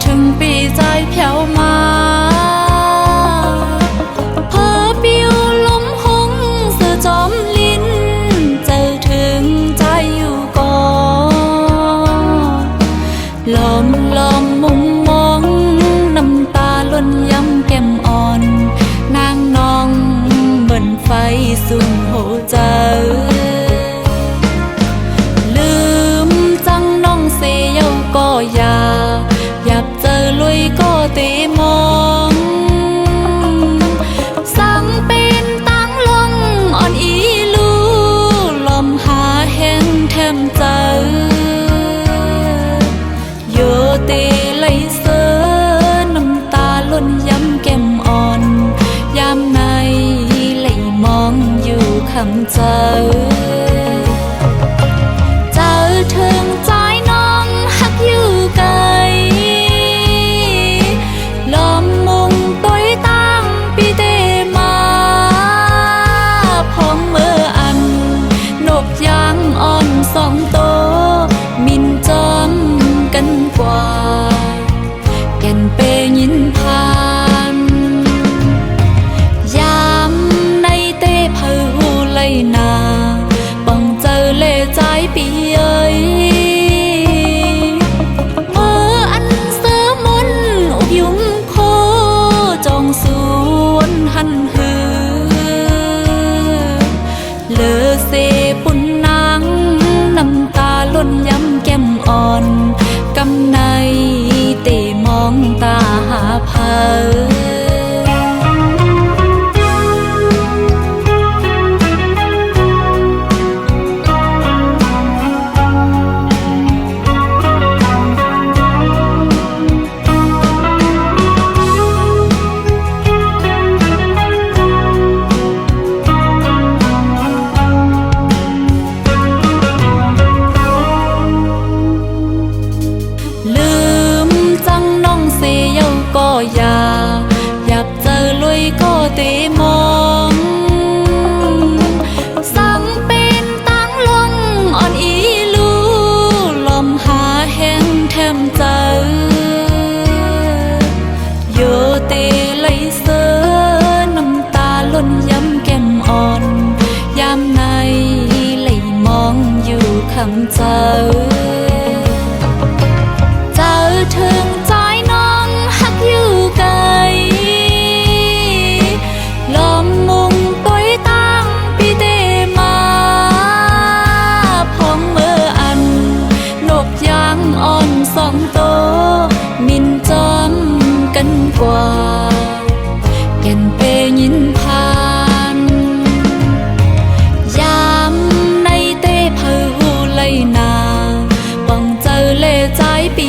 ถึงปีใจแผ่วมาพอปิวล้มหงเสือจอมลิ้นเจอถึงใจอยู่ก่อนลมมุมมองน้ำตาล้นย้ำแก้มอ่อนนางนองเหมือนไฟสุมหัวใจลืมจังน้องเสียก็อย่าเจอลุยก็ตีมองสั่งเป็นตั้งลงอ่อนอีลูลมหาแห้งแทมเจอโยตีไหลเสือน้ำตาล้นย้ำแก้มอ่อนยามในไหลมองอยู่คำเจอถึงใจน้องหักอยู่ไกลลมมุงต้อยตั้งปีเตมาพองเมื่ออันนกยางอ่อนสองโตมินจอมกันกว่าแก่นเปยินพานยามในเตเพอหูเลยนาปังเจอเล่ใจปีเอ้ยเมื่ออันเสือมนอุบยุงโคจองสวนหันหือเลอเสปุ่นนางน้ำตาล้นย้ำแก้มอ่อนกำในเตมองตาหาเพอก็อย่าเจอลุยก็ตีมองสั่งเป็นตั้งลงอ่อนอีลูลมหาแห้งแทมเจอโยตีไหลเสือน้ำตาล้นย้ำแก้มอ่อนยามในไหลมองอยู่คำเจอถึงใจน้องหักอยู่ไกลลมมุงต้อยตั้งปีเตมาพองเมื่ออันนกยางอ่อนสองโตมินจอมกันกว่าแก่นเปยินพานยามในเตเพอหูเลยนาปังเจอเล่ใจปี